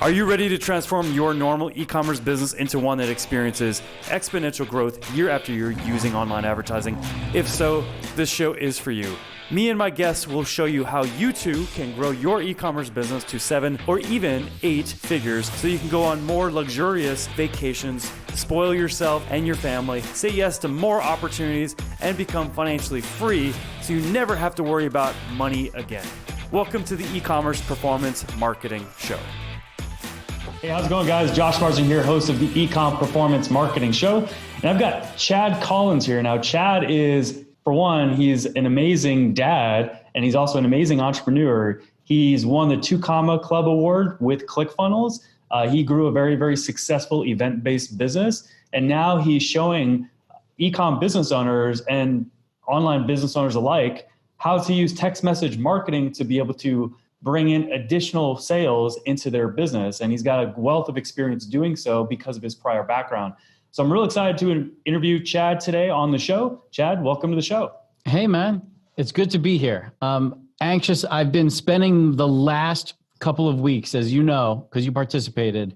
Are you ready to transform your normal e-commerce business into one that experiences exponential growth year after year using online advertising? If so, this show is for you. Me and my guests will show you how you too can grow your e-commerce business to 7 or even 8 figures so you can go on more luxurious vacations, spoil yourself and your family, say yes to more opportunities, and become financially free so you never have to worry about money again. Welcome to the E-commerce Performance Marketing Show. Hey, how's it going, guys? Josh Marsden here, host of the E-com Performance Marketing Show. And I've got Chad Collins here. Now, Chad is, for one, he's an amazing dad, and he's also an amazing entrepreneur. He's won the 2 Comma Club Award with ClickFunnels. He grew a very, very successful event-based business. And now he's showing e-com business owners and online business owners alike how to use text message marketing to be able to bring in additional sales into their business. And he's got a wealth of experience doing so because of his prior background. So I'm really excited to interview Chad today on the show. Chad, welcome to the show. Hey, man. It's good to be here. Anxious. I've been spending the last couple of weeks, as you know, because you participated,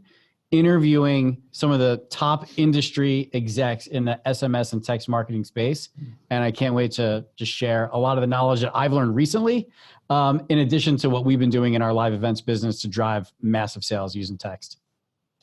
interviewing some of the top industry execs in the SMS and text marketing space. And I can't wait to just share a lot of the knowledge that I've learned recently, in addition to what we've been doing in our live events business to drive massive sales using text.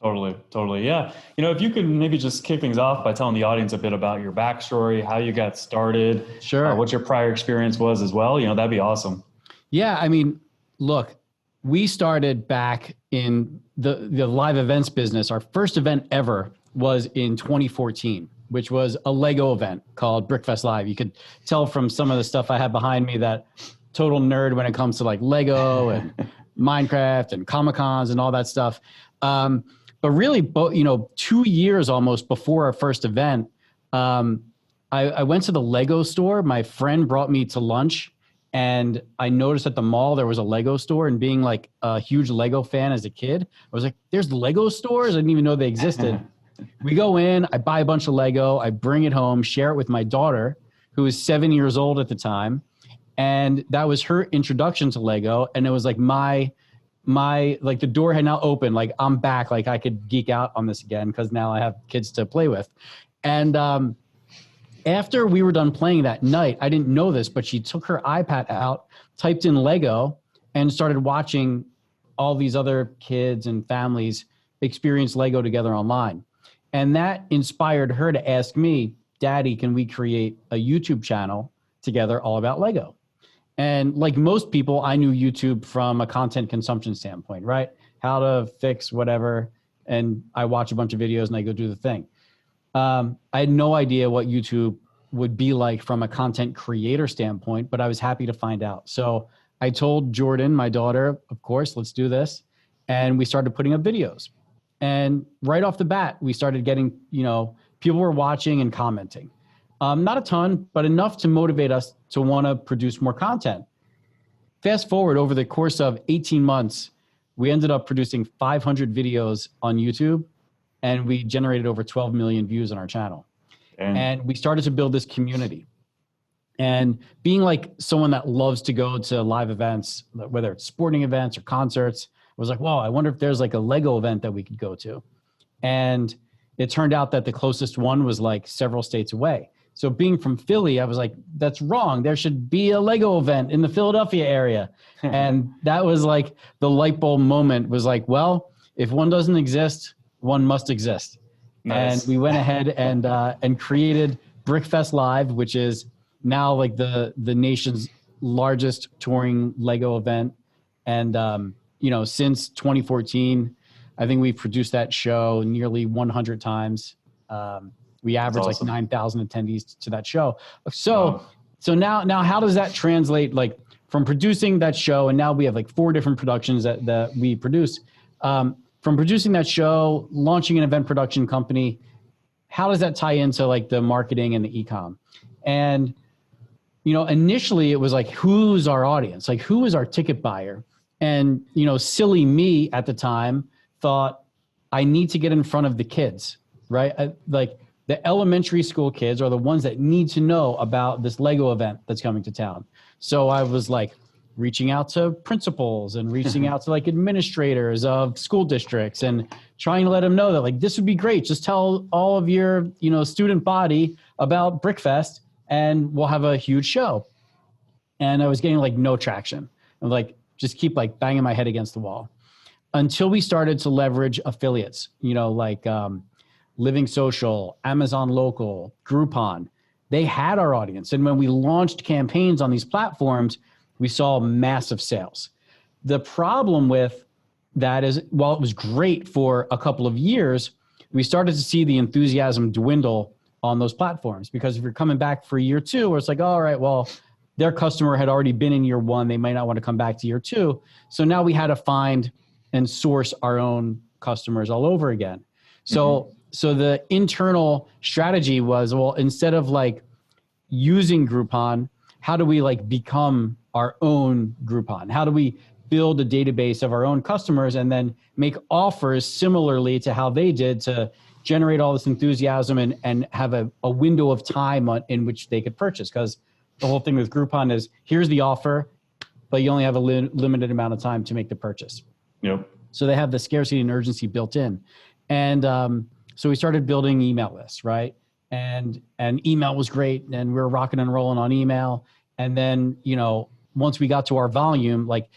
Totally. Yeah. You know, if you could maybe just kick things off by telling the audience a bit about your backstory, how you got started, sure, what your prior experience was as well, that'd be awesome. Yeah. I mean, look, we started back in the live events business. Our first event ever was in 2014, which was a Lego event called Brickfest Live. You could tell from some of the stuff I have behind me that total nerd when it comes to like Lego and Minecraft and Comic-Cons and all that stuff. But really, 2 years almost before our first event, I went to the Lego store. My friend brought me to lunch, and I noticed at the mall there was a Lego store. And being like a huge Lego fan as a kid, I was like, there's Lego stores? I didn't even know they existed. We go in, I buy a bunch of Lego, I bring it home, share it with my daughter, who was 7 years old at the time. And that was her introduction to Lego. And it was like my like the door had now opened, like I'm back, like I could geek out on this again because now I have kids to play with. And after we were done playing that night, I didn't know this, but she took her iPad out, typed in Lego, and started watching all these other kids and families experience Lego together online. And that inspired her to ask me, Daddy, can we create a YouTube channel together all about Lego? And like most people, I knew YouTube from a content consumption standpoint, right? How to fix whatever. And I watch a bunch of videos and I go do the thing. I had no idea what YouTube would be like from a content creator standpoint, but I was happy to find out. So I told Jordan, my daughter, of course, let's do this. And we started putting up videos. And right off the bat, we started getting, people were watching and commenting. Not a ton, but enough to motivate us to want to produce more content. Fast forward over the course of 18 months, we ended up producing 500 videos on YouTube, and we generated over 12 million views on our channel. And we started to build this community. And being like someone that loves to go to live events, whether it's sporting events or concerts, I was like, wow, I wonder if there's like a Lego event that we could go to. And it turned out that the closest one was like several states away. So being from Philly, I was like, that's wrong. There should be a Lego event in the Philadelphia area. And that was like the light bulb moment was like, well, if one doesn't exist, one must exist. Nice. And we went ahead and created Brickfest Live, which is now like the nation's largest touring Lego event. And, since 2014, I think we've produced that show nearly 100 times. We average like 9,000 attendees to that show. So now how does that translate like from producing that show? And now we have like 4 different productions that we produce. From producing that show, launching an event production company, how does that tie into like the marketing and the e-com? And, initially it was like, who's our audience? Like who is our ticket buyer? And, silly me at the time thought I need to get in front of the kids, right? The elementary school kids are the ones that need to know about this Lego event that's coming to town. So I was like, reaching out to principals and reaching out to like administrators of school districts and trying to let them know that like, this would be great. Just tell all of your, student body about BrickFest and we'll have a huge show. And I was getting like no traction. I'm like, just keep like banging my head against the wall until we started to leverage affiliates, like Living Social, Amazon Local, Groupon. They had our audience. And when we launched campaigns on these platforms, we saw massive sales. The problem with that is, while it was great for a couple of years, we started to see the enthusiasm dwindle on those platforms, because if you're coming back for year two, where it's like, all right, well, their customer had already been in year one, they might not want to come back to year two. So now we had to find and source our own customers all over again. So the internal strategy was, well, instead of like using Groupon, how do we like become our own Groupon? How do we build a database of our own customers and then make offers similarly to how they did to generate all this enthusiasm and have a window of time in which they could purchase? Because the whole thing with Groupon is, here's the offer, but you only have a limited amount of time to make the purchase. Yep. So they have the scarcity and urgency built in. And so we started building email lists, right? And email was great, and we were rocking and rolling on email. And then, once we got to our volume, like,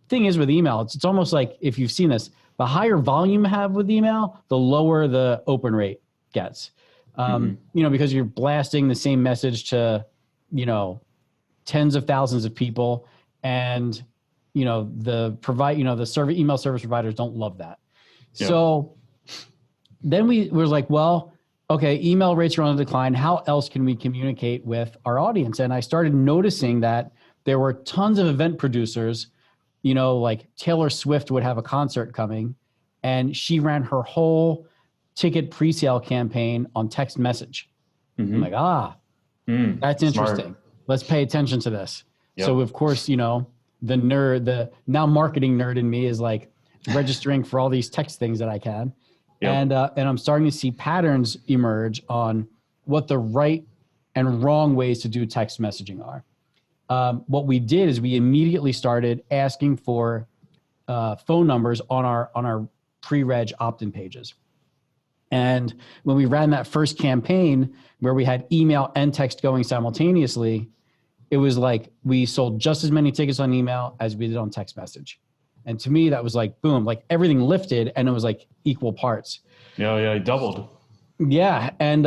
thing is with email, it's almost like, if you've seen this, the higher volume you have with email, the lower the open rate gets. Because you're blasting the same message to, tens of thousands of people, and the email service providers don't love that. Yep. So then we were like, well, okay, email rates are on the decline. How else can we communicate with our audience? And I started noticing that there were tons of event producers, like Taylor Swift would have a concert coming, and she ran her whole ticket presale campaign on text message. I'm like, that's interesting. Smart. Let's pay attention to this. Yep. So of course, the now marketing nerd in me is like registering for all these text things that I can. Yep. And I'm starting to see patterns emerge on what the right and wrong ways to do text messaging are. What we did is we immediately started asking for phone numbers on our pre-reg opt-in pages. And when we ran that first campaign where we had email and text going simultaneously, it was like we sold just as many tickets on email as we did on text message. And to me, that was like, boom, like everything lifted, and it was like equal parts. Yeah, it doubled. Yeah. And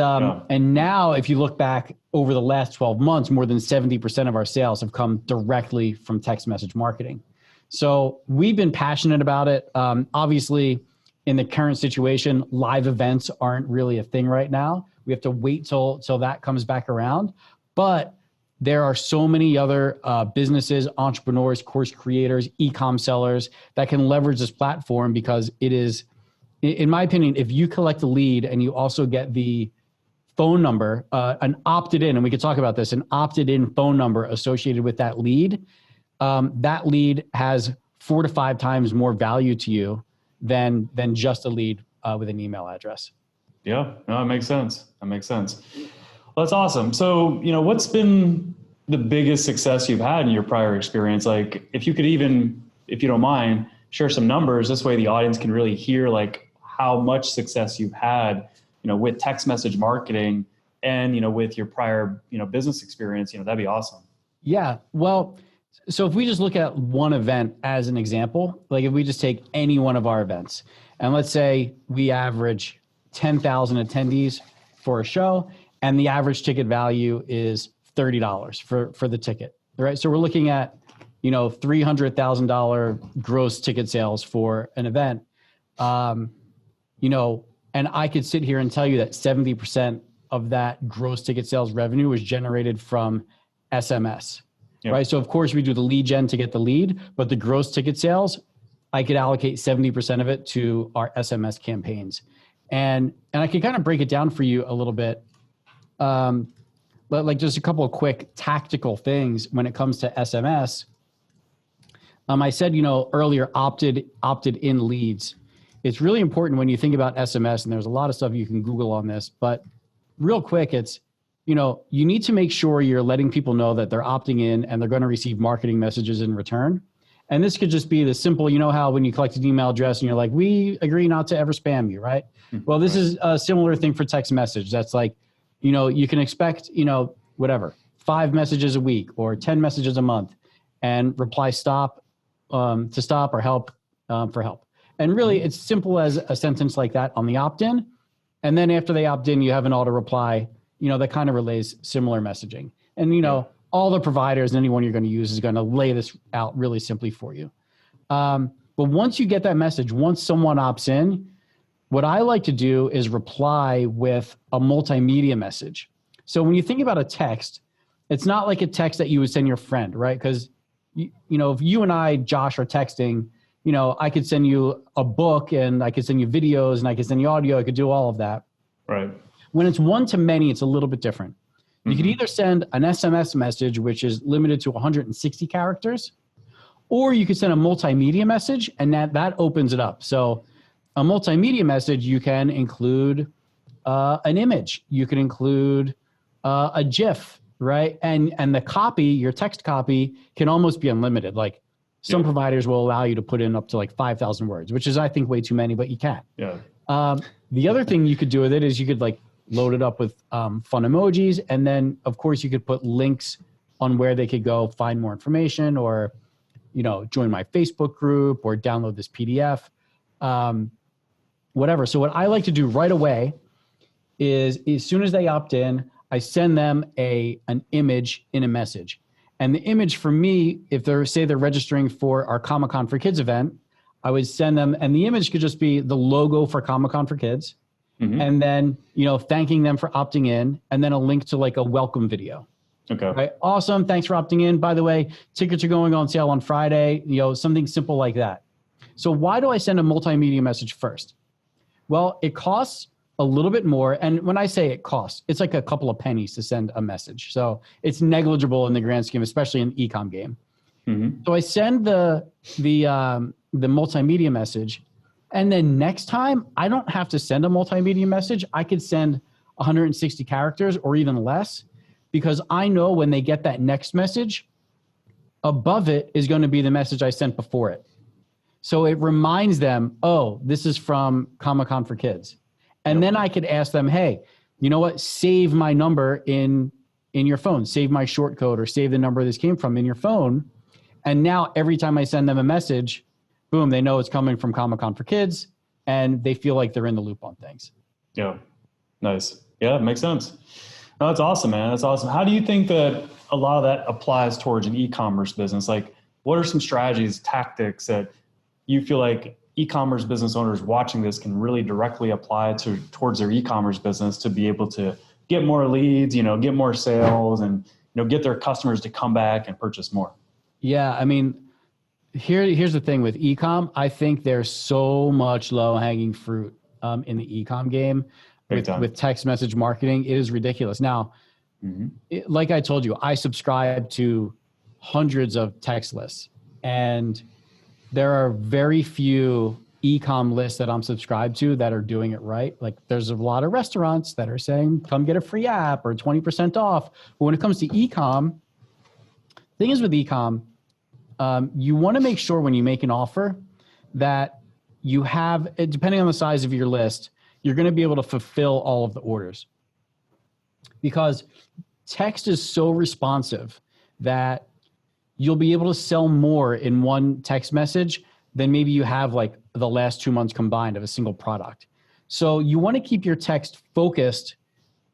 now if you look back over the last 12 months, more than 70% of our sales have come directly from text message marketing. So we've been passionate about it. Obviously, in the current situation, live events aren't really a thing right now. We have to wait till that comes back around. But there are so many other businesses, entrepreneurs, course creators, e-com sellers that can leverage this platform, because it is, in my opinion, if you collect a lead and you also get the phone number, an opted in, and we could talk about this, an opted in phone number associated with that lead has 4 to 5 times more value to you than just a lead with an email address. Yeah, no, it makes sense. That makes sense. Well, that's awesome. So, what's been the biggest success you've had in your prior experience? Like, if you could even, if you don't mind, share some numbers. This way the audience can really hear like how much success you've had, with text message marketing and, with your prior, business experience, that'd be awesome. Yeah. Well, so if we just look at one event as an example, like if we just take any one of our events, and let's say we average 10,000 attendees for a show, and the average ticket value is $30 for the ticket, right? So we're looking at, $300,000 gross ticket sales for an event. And I could sit here and tell you that 70% of that gross ticket sales revenue was generated from SMS, yep. Right? So of course we do the lead gen to get the lead, but the gross ticket sales, I could allocate 70% of it to our SMS campaigns. And I can kind of break it down for you a little bit. But like just a couple of quick tactical things when it comes to SMS. I said, earlier, opted in leads. It's really important when you think about SMS, and there's a lot of stuff you can Google on this, but real quick, it's, you need to make sure you're letting people know that they're opting in and they're going to receive marketing messages in return. And this could just be the simple, how when you collect an email address and you're like, we agree not to ever spam you, right? Well, this is a similar thing for text message. That's like, you can expect, whatever, 5 messages a week or 10 messages a month, and reply stop to stop or help for help. And really, it's simple as a sentence like that on the opt-in. And then after they opt in, you have an auto reply, that kind of relays similar messaging. And, all the providers and anyone you're going to use is going to lay this out really simply for you. But once you get that message, once someone opts in, what I like to do is reply with a multimedia message. So when you think about a text, it's not like a text that you would send your friend, right? Because, if you and I, Josh, are texting, I could send you a book and I could send you videos and I could send you audio. I could do all of that. Right. When it's one to many, it's a little bit different. You could either send an SMS message, which is limited to 160 characters, or you could send a multimedia message, and that opens it up. So a multimedia message, you can include an image. You can include a GIF, right? And the copy, your text copy, can almost be unlimited. Like some providers will allow you to put in up to like 5,000 words, which is, I think, way too many, but you can. Yeah. The other thing you could do with it is you could like load it up with fun emojis. And then, of course, you could put links on where they could go find more information, or, join my Facebook group or download this PDF, whatever. So what I like to do right away is, as soon as they opt in, I send them an image in a message. And the image for me, if they're registering for our Comic-Con for Kids event, I would send them, and the image could just be the logo for Comic-Con for Kids. And then, thanking them for opting in, and then a link to like a welcome video. Okay. Right? Awesome. Thanks for opting in. By the way, tickets are going on sale on Friday, something simple like that. So why do I send a multimedia message first? Well, it costs a little bit more. And when I say it costs, it's like a couple of pennies to send a message. So it's negligible in the grand scheme, especially in an e-com game. So I send the multimedia message. And then next time, I don't have to send a multimedia message. I could send 160 characters or even less, because I know when they get that next message, above it is going to be the message I sent before it. So it reminds them, oh, this is from Comic-Con for Kids. And then I could ask them, hey, you know what? Save my number in your phone. Save my short code, or save the number this came from in your phone. And now every time I send them a message, boom, they know it's coming from Comic-Con for Kids, and they feel like they're in the loop on things. Yeah. Nice. Yeah, it makes sense. No, that's awesome, man. That's awesome. How do you think that a lot of that applies towards an e-commerce business? Like, what are some strategies, tactics that you feel like e-commerce business owners watching this can really directly apply towards their e-commerce business to be able to get more leads, get more sales, and, get their customers to come back and purchase more? Yeah. I mean, here's the thing with e-com. I think there's so much low-hanging fruit in the e-com game with text message marketing. It is ridiculous. Now, like I told you, I subscribe to hundreds of text lists, and there are very few e-com lists that I'm subscribed to that are doing it right. Like, there's a lot of restaurants that are saying, come get a free app or 20% off. But when it comes to e-com, thing is with e-com, you want to make sure when you make an offer that you have, depending on the size of your list, you're going to be able to fulfill all of the orders. Because text is so responsive that you'll be able to sell more in one text message than maybe you have like the last 2 months combined of a single product. So you want to keep your text focused.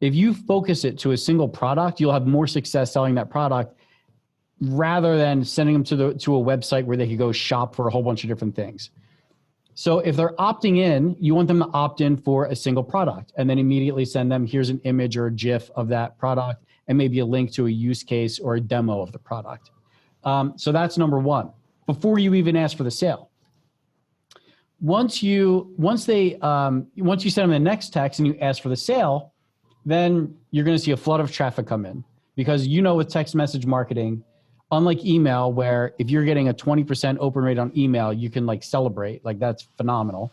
If you focus it to a single product, you'll have more success selling that product, rather than sending them to a website where they could go shop for a whole bunch of different things. So if they're opting in, you want them to opt in for a single product, and then immediately send them, here's an image or a GIF of that product, and maybe a link to a use case or a demo of the product. So that's number one, before you even ask for the sale. Once you send them the next text and you ask for the sale, then you're going to see a flood of traffic come in, because with text message marketing, unlike email, where if you're getting a 20% open rate on email, you can like celebrate, like that's phenomenal.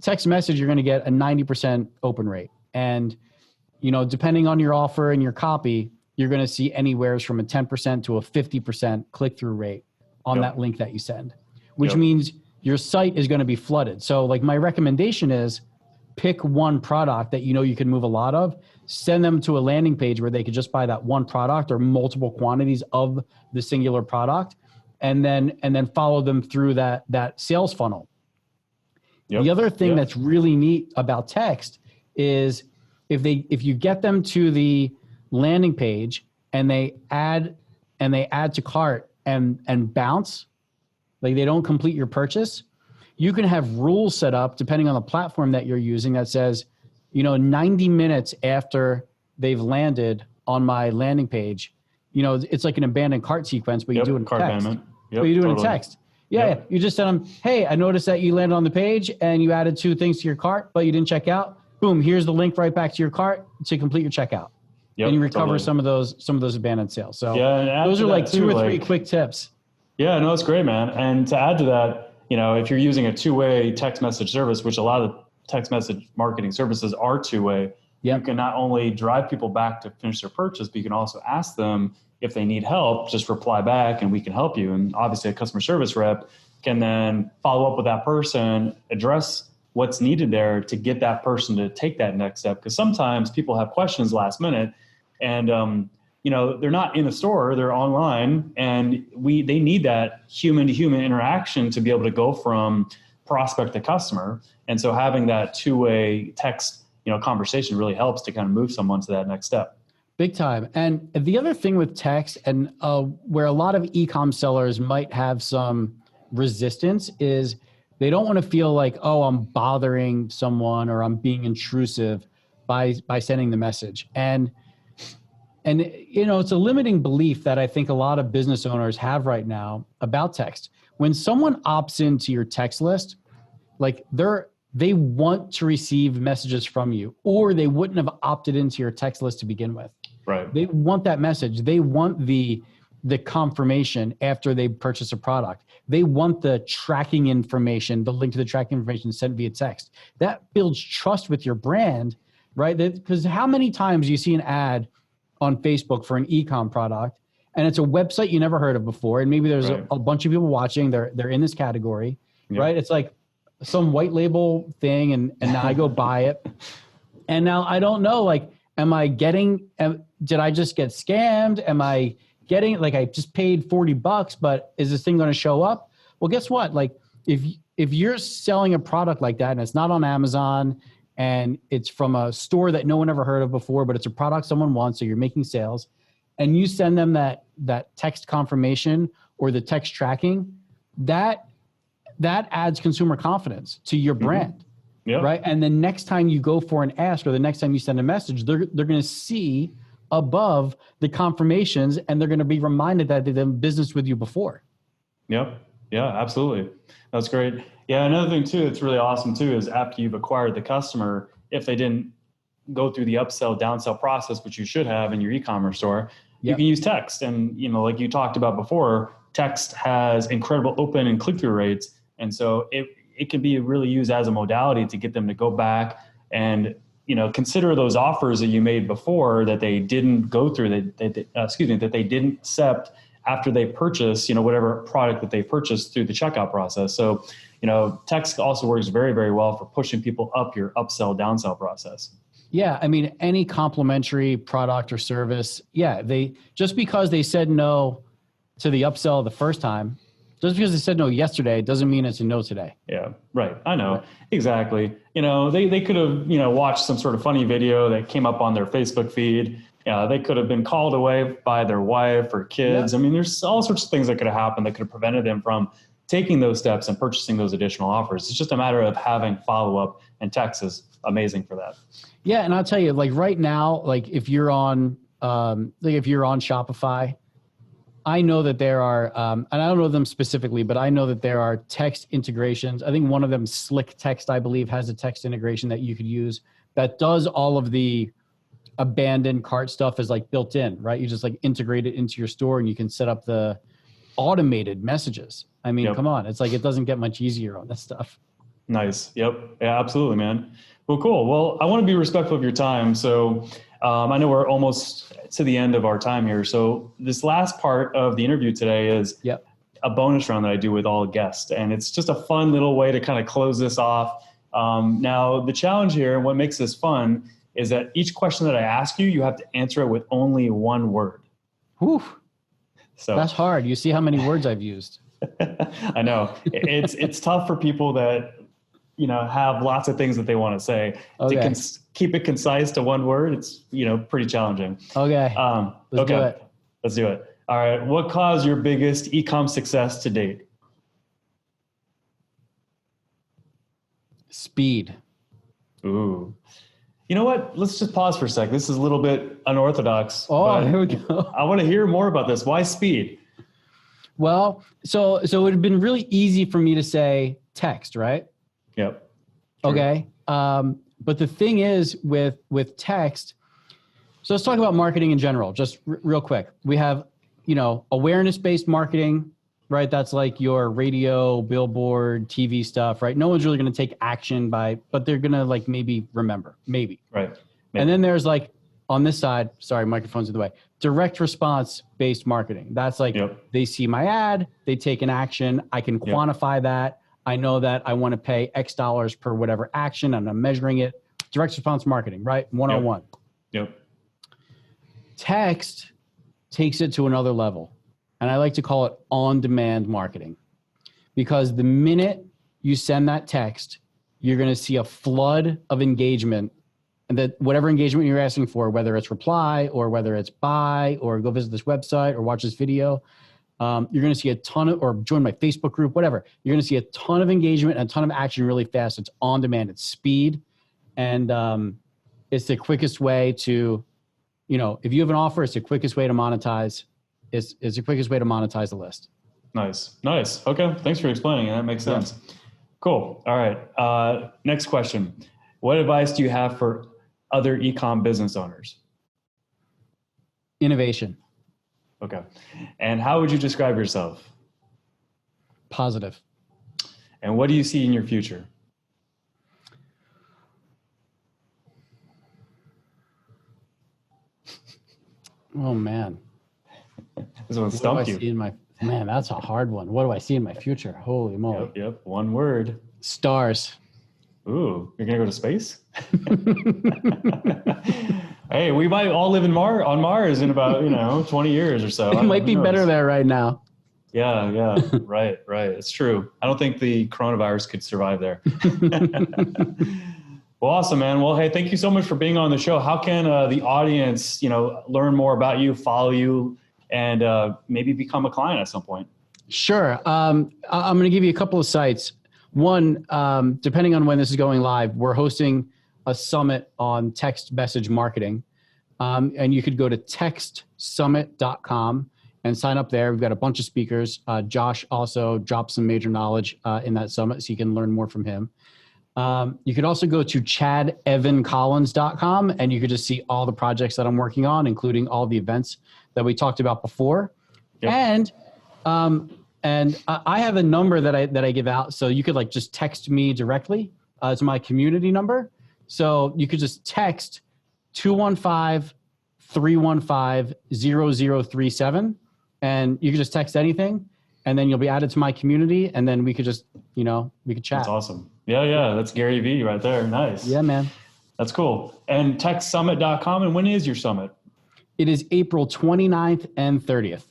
Text message, you're going to get a 90% open rate. And, depending on your offer and your copy, you're going to see anywhere from a 10% to a 50% click-through rate on that link that you send, which means your site is going to be flooded. So like my recommendation is pick one product that you can move a lot of, send them to a landing page where they could just buy that one product or multiple quantities of the singular product, and then follow them through that sales funnel. The other thing that's really neat about text is if you get them to the landing page and they add to cart and bounce, like they don't complete your purchase, you can have rules set up depending on the platform that you're using that says, 90 minutes after they've landed on my landing page, it's like an abandoned cart sequence, but you do it in cart text. abandonment. But you do it in text. Yeah, you just send them, hey, I noticed that you landed on the page and you added 2 things to your cart, but you didn't check out. Boom, here's the link right back to your cart to complete your checkout. And you recover some of those abandoned sales. So those are like 2 or 3 quick tips. Yeah, no, it's great, man. And to add to that, if you're using a two-way text message service, which a lot of text message marketing services are two-way, you can not only drive people back to finish their purchase, but you can also ask them if they need help, just reply back and we can help you. And obviously a customer service rep can then follow up with that person, address what's needed there to get that person to take that next step. Because sometimes people have questions last minute and, they're not in the store, they're online, and they need that human to human interaction to be able to go from prospect to customer. And so having that two-way text, conversation really helps to kind of move someone to that next step. Big time. And the other thing with text and where a lot of e-com sellers might have some resistance is they don't want to feel like, oh, I'm bothering someone or I'm being intrusive by sending the message. And it's a limiting belief that I think a lot of business owners have right now about text. When someone opts into your text list, like they want to receive messages from you, or they wouldn't have opted into your text list to begin with. Right. They want that message. They want the confirmation after they purchase a product. They want the tracking information, the link to the tracking information sent via text. That builds trust with your brand, right? Because how many times you see an ad on Facebook for an e-com product, and it's a website you never heard of before, and maybe there's a bunch of people watching, they're in this category, right? It's like some white label thing, and now I go buy it, and now I don't know, like, did I just get scammed? Am I getting, like, I just paid $40, but is this thing going to show up? Well, guess what? Like, if you're selling a product like that and it's not on Amazon and it's from a store that no one ever heard of before, but it's a product someone wants, so you're making sales, and you send them that text confirmation or the text tracking, that adds consumer confidence to your brand, right? And the next time you go for an ask or the next time you send a message, they're going to see above the confirmations, and they're going to be reminded that they've done business with you before. Yep. Yeah, absolutely. That's great. Yeah. Another thing too, that's really awesome too, is after you've acquired the customer, if they didn't go through the upsell, downsell process, which you should have in your e-commerce store, you can use text. And, like you talked about before, text has incredible open and click-through rates. And so it can be really used as a modality to get them to go back and, consider those offers that you made before that they didn't go through, that they didn't accept after they purchase, whatever product that they purchased through the checkout process. So, text also works very, very well for pushing people up your upsell, downsell process. Yeah. I mean, any complimentary product or service, just because they said no to the upsell the first time, just because they said no yesterday, doesn't mean it's a no today. Yeah, right. I know. Right. Exactly. They could have, watched some sort of funny video that came up on their Facebook feed. They could have been called away by their wife or kids. Yeah. I mean, there's all sorts of things that could have happened that could have prevented them from taking those steps and purchasing those additional offers. It's just a matter of having follow-up, and text is amazing for that. Yeah. And I'll tell you, like right now, like if you're on Shopify, I know that there are, and I don't know them specifically, but I know that there are text integrations. I think one of them, Slick Text, I believe, has a text integration that you could use that does all of the abandoned cart stuff is like built in, right? You just like integrate it into your store and you can set up the automated messages. I mean, come on. It's like, it doesn't get much easier on this stuff. Nice. Yep. Yeah, absolutely, man. Well, cool. Well, I want to be respectful of your time. So I know we're almost to the end of our time here. So this last part of the interview today is a bonus round that I do with all guests. And it's just a fun little way to kind of close this off. Now, the challenge here and what makes this fun is that each question that I ask you, you have to answer it with only one word. Whew. So that's hard. You see how many words I've used. I know. It's tough for people that, have lots of things that they want to say. Okay. To keep it concise to one word, it's, pretty challenging. Okay. Let's do it. Let's do it. All right. What caused your biggest e-com success to date? Speed. Ooh. You know what? Let's just pause for a sec. This is a little bit unorthodox. Oh, here we go. I want to hear more about this. Why speed? Well, so it would have been really easy for me to say text, right? Yep. True. Okay. But the thing is with text, so let's talk about marketing in general, just real quick. We have, awareness-based marketing, right? That's like your radio, billboard, TV stuff, right? No one's really going to take action but they're going to maybe remember, maybe. Right. Maybe. And then there's on this side, sorry, microphone's in the way, direct response-based marketing. That's They see my ad, they take an action, I can quantify that. I know that I want to pay X dollars per whatever action, and I'm measuring it. Direct response marketing, right? 101. Yep. Text takes it to another level. And I like to call it on-demand marketing. Because the minute you send that text, you're going to see a flood of engagement. And that whatever engagement you're asking for, whether it's reply or whether it's buy or go visit this website or watch this video, you're going to see a ton of, or join my Facebook group, whatever. You're going to see a ton of engagement and a ton of action really fast. It's on demand, it's speed. And it's the quickest way to, if you have an offer, it's the quickest way to monetize. It's the quickest way to monetize the list. Nice. Okay. Thanks for explaining. That makes sense. Yeah. Cool. All right. Next question. What advice do you have for other e-com business owners? Innovation. Okay. And how would you describe yourself? Positive. And what do you see in your future? Oh, man. This one stumped you. Man, that's a hard one. What do I see in my future? Holy moly. Yep. One word. Stars. Ooh, you're going to go to space? Hey, we might all live on Mars in about, 20 years or so. It might be better there right now. Yeah. Right. It's true. I don't think the coronavirus could survive there. Well, awesome, man. Well, hey, thank you so much for being on the show. How can the audience, learn more about you, follow you, and maybe become a client at some point? Sure. I'm going to give you a couple of sites. One, depending on when this is going live, we're hosting a summit on text message marketing. And you could go to textsummit.com and sign up there. We've got a bunch of speakers. Josh also dropped some major knowledge in that summit, so you can learn more from him. You could also go to chadevancollins.com and you could just see all the projects that I'm working on, including all the events that we talked about before. Yep. And I have a number that I give out. So you could just text me directly. It's my community number. So you could just text 215-315-0037 and you could just text anything and then you'll be added to my community and then we could just, we could chat. That's awesome. Yeah. That's Gary Vee right there. Nice. Yeah, man. That's cool. And textsummit.com. And when is your summit? It is April 29th and 30th.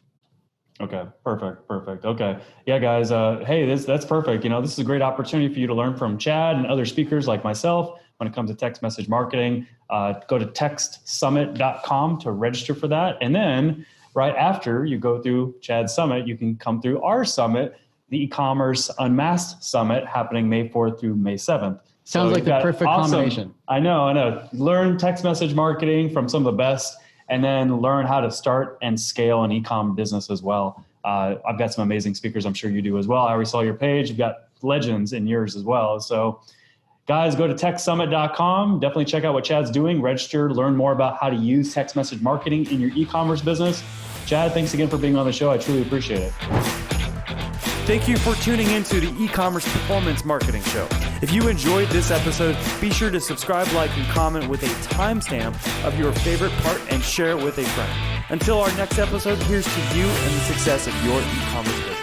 Okay. Perfect. Okay. Yeah, guys. Hey, that's perfect. This is a great opportunity for you to learn from Chad and other speakers like myself when it comes to text message marketing. Go to textsummit.com to register for that. And then right after you go through Chad's summit, you can come through our summit, the e-commerce Unmasked Summit happening May 4th through May 7th. Sounds like the perfect combination. I know. Learn text message marketing from some of the best, and then learn how to start and scale an e-com business as well. I've got some amazing speakers. I'm sure you do as well. I already saw your page. You've got legends in yours as well. So guys, go to textsummit.com. Definitely check out what Chad's doing. Register, learn more about how to use text message marketing in your e-commerce business. Chad, thanks again for being on the show. I truly appreciate it. Thank you for tuning into the e-commerce performance marketing show. If you enjoyed this episode, be sure to subscribe, like, and comment with a timestamp of your favorite part and share it with a friend. Until our next episode, here's to you and the success of your e-commerce business.